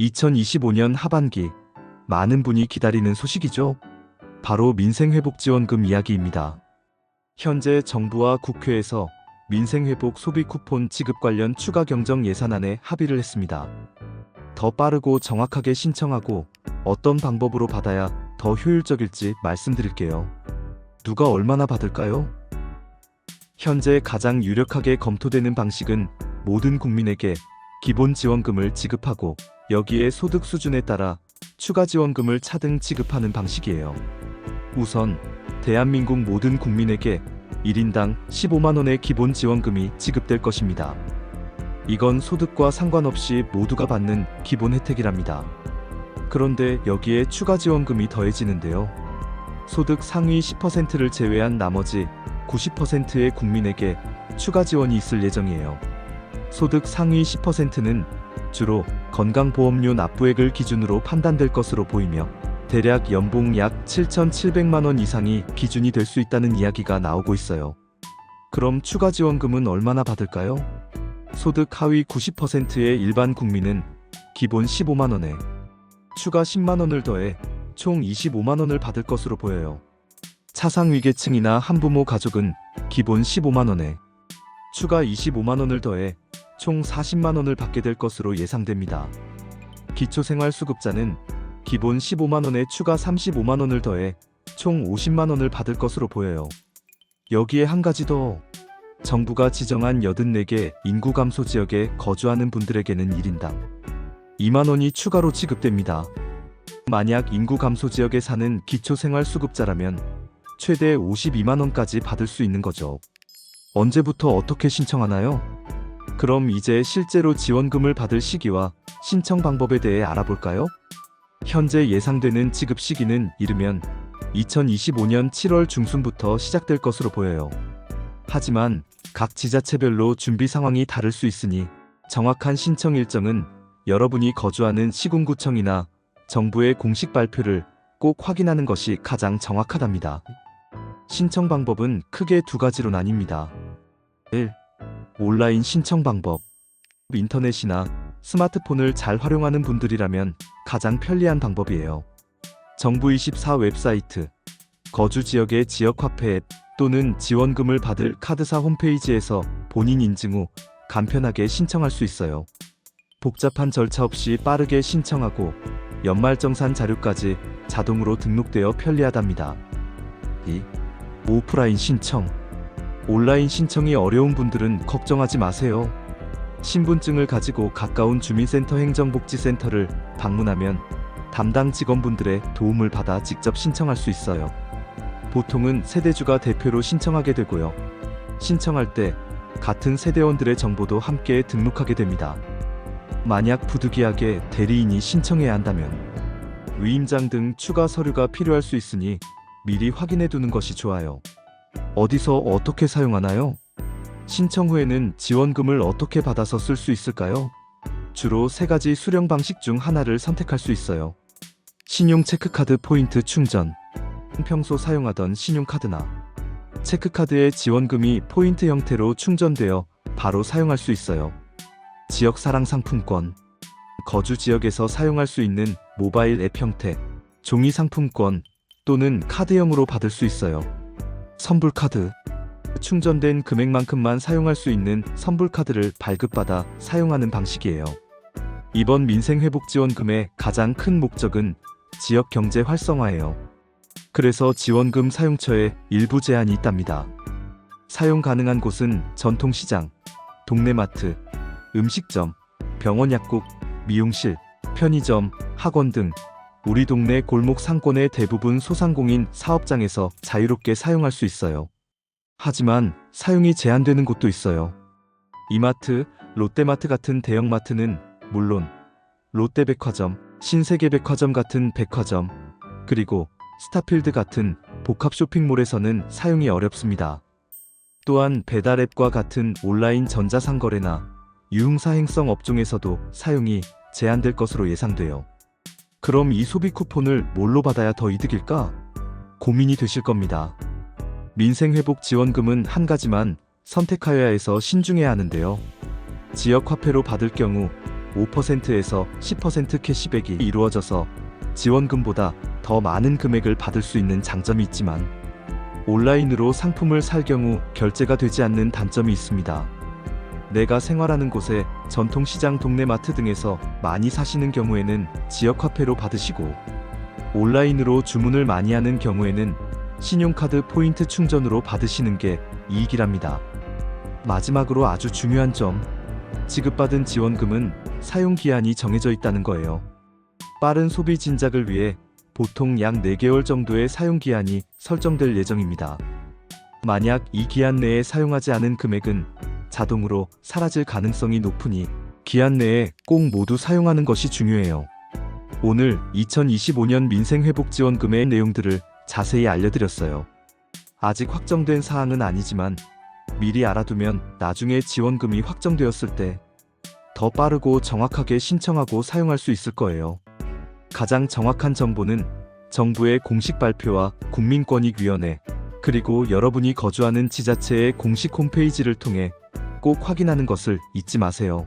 2025년 하반기 많은 분이 기다리는 소식이죠. 바로 민생회복지원금 이야기입니다. 현재 정부와 국회에서 민생회복 소비 쿠폰 지급 관련 추가 경정 예산안에 합의를 했습니다. 더 빠르고 정확하게 신청하고 어떤 방법으로 받아야 더 효율적일지 말씀드릴게요. 누가 얼마나 받을까요? 현재 가장 유력하게 검토되는 방식은 모든 국민에게 기본 지원금을 지급하고 여기에 소득 수준에 따라 추가 지원금을 차등 지급하는 방식이에요. 우선 대한민국 모든 국민에게 1인당 15만원의 기본 지원금이 지급될 것입니다. 이건 소득과 상관없이 모두가 받는 기본 혜택이랍니다. 그런데 여기에 추가 지원금이 더해지는데요. 소득 상위 10%를 제외한 나머지 90%의 국민에게 추가 지원이 있을 예정이에요. 소득 상위 10%는 주로 건강보험료 납부액을 기준으로 판단될 것으로 보이며 대략 연봉 약 7,700만원 이상이 기준이 될 수 있다는 이야기가 나오고 있어요. 그럼 추가 지원금은 얼마나 받을까요? 소득 하위 90%의 일반 국민은 기본 15만원에 추가 10만원을 더해 총 25만원을 받을 것으로 보여요. 차상위계층이나 한부모 가족은 기본 15만원에 추가 25만원을 더해 총 40만원을 받게 될 것으로 예상됩니다. 기초생활수급자는 기본 15만원에 추가 35만원을 더해 총 50만원을 받을 것으로 보여요. 여기에 한 가지 더, 정부가 지정한 84개 인구 감소 지역에 거주하는 분들에게는 1인당 2만원이 추가로 지급됩니다. 만약 인구 감소 지역에 사는 기초생활수급자라면 최대 52만원까지 받을 수 있는 거죠. 언제부터 어떻게 신청하나요? 그럼 이제 실제로 지원금을 받을 시기와 신청 방법에 대해 알아볼까요? 현재 예상되는 지급 시기는 이르면 2025년 7월 중순부터 시작될 것으로 보여요. 하지만 각 지자체별로 준비 상황이 다를 수 있으니 정확한 신청 일정은 여러분이 거주하는 시군구청이나 정부의 공식 발표를 꼭 확인하는 것이 가장 정확하답니다. 신청 방법은 크게 두 가지로 나뉩니다. 1. 온라인 신청 방법. 인터넷이나 스마트폰을 잘 활용하는 분들이라면 가장 편리한 방법이에요. 정부24 웹사이트, 거주 지역의 지역화폐 앱 또는 지원금을 받을 카드사 홈페이지에서 본인 인증 후 간편하게 신청할 수 있어요. 복잡한 절차 없이 빠르게 신청하고 연말정산 자료까지 자동으로 등록되어 편리하답니다. 2. 오프라인 신청. 온라인 신청이 어려운 분들은 걱정하지 마세요. 신분증을 가지고 가까운 주민센터 행정복지센터를 방문하면 담당 직원분들의 도움을 받아 직접 신청할 수 있어요. 보통은 세대주가 대표로 신청하게 되고요. 신청할 때 같은 세대원들의 정보도 함께 등록하게 됩니다. 만약 부득이하게 대리인이 신청해야 한다면 위임장 등 추가 서류가 필요할 수 있으니 미리 확인해 두는 것이 좋아요. 어디서 어떻게 사용하나요? 신청 후에는 지원금을 어떻게 받아서 쓸 수 있을까요? 주로 세 가지 수령 방식 중 하나를 선택할 수 있어요. 신용 체크카드 포인트 충전. 평소 사용하던 신용카드나 체크카드의 지원금이 포인트 형태로 충전되어 바로 사용할 수 있어요. 지역사랑 상품권. 거주 지역에서 사용할 수 있는 모바일 앱 형태, 종이 상품권 또는 카드형으로 받을 수 있어요. 선불카드. 충전된 금액만큼만 사용할 수 있는 선불카드를 발급받아 사용하는 방식이에요. 이번 민생회복지원금의 가장 큰 목적은 지역 경제 활성화예요. 그래서 지원금 사용처에 일부 제한이 있답니다. 사용 가능한 곳은 전통시장, 동네마트, 음식점, 병원 약국, 미용실, 편의점, 학원 등 우리 동네 골목 상권의 대부분 소상공인 사업장에서 자유롭게 사용할 수 있어요. 하지만 사용이 제한되는 곳도 있어요. 이마트, 롯데마트 같은 대형마트는 물론 롯데백화점, 신세계백화점 같은 백화점, 그리고 스타필드 같은 복합 쇼핑몰에서는 사용이 어렵습니다. 또한 배달앱과 같은 온라인 전자상거래나 유흥사행성 업종에서도 사용이 제한될 것으로 예상돼요. 그럼 이 소비 쿠폰을 뭘로 받아야 더 이득일까? 고민이 되실 겁니다. 민생회복지원금은 한 가지만 선택하여야 해서 신중해야 하는데요. 지역화폐로 받을 경우 5%에서 10% 캐시백이 이루어져서 지원금보다 더 많은 금액을 받을 수 있는 장점이 있지만 온라인으로 상품을 살 경우 결제가 되지 않는 단점이 있습니다. 내가 생활하는 곳에 전통시장, 동네 마트 등에서 많이 사시는 경우에는 지역화폐로 받으시고 온라인으로 주문을 많이 하는 경우에는 신용카드 포인트 충전으로 받으시는 게 이익이랍니다. 마지막으로 아주 중요한 점, 지급받은 지원금은 사용기한이 정해져 있다는 거예요. 빠른 소비 진작을 위해 보통 약 4개월 정도의 사용기한이 설정될 예정입니다. 만약 이 기한 내에 사용하지 않은 금액은 자동으로 사라질 가능성이 높으니 기한 내에 꼭 모두 사용하는 것이 중요해요. 오늘 2025년 민생회복지원금의 내용들을 자세히 알려드렸어요. 아직 확정된 사항은 아니지만 미리 알아두면 나중에 지원금이 확정되었을 때 더 빠르고 정확하게 신청하고 사용할 수 있을 거예요. 가장 정확한 정보는 정부의 공식 발표와 국민권익위원회, 그리고 여러분이 거주하는 지자체의 공식 홈페이지를 통해 꼭 확인하는 것을 잊지 마세요.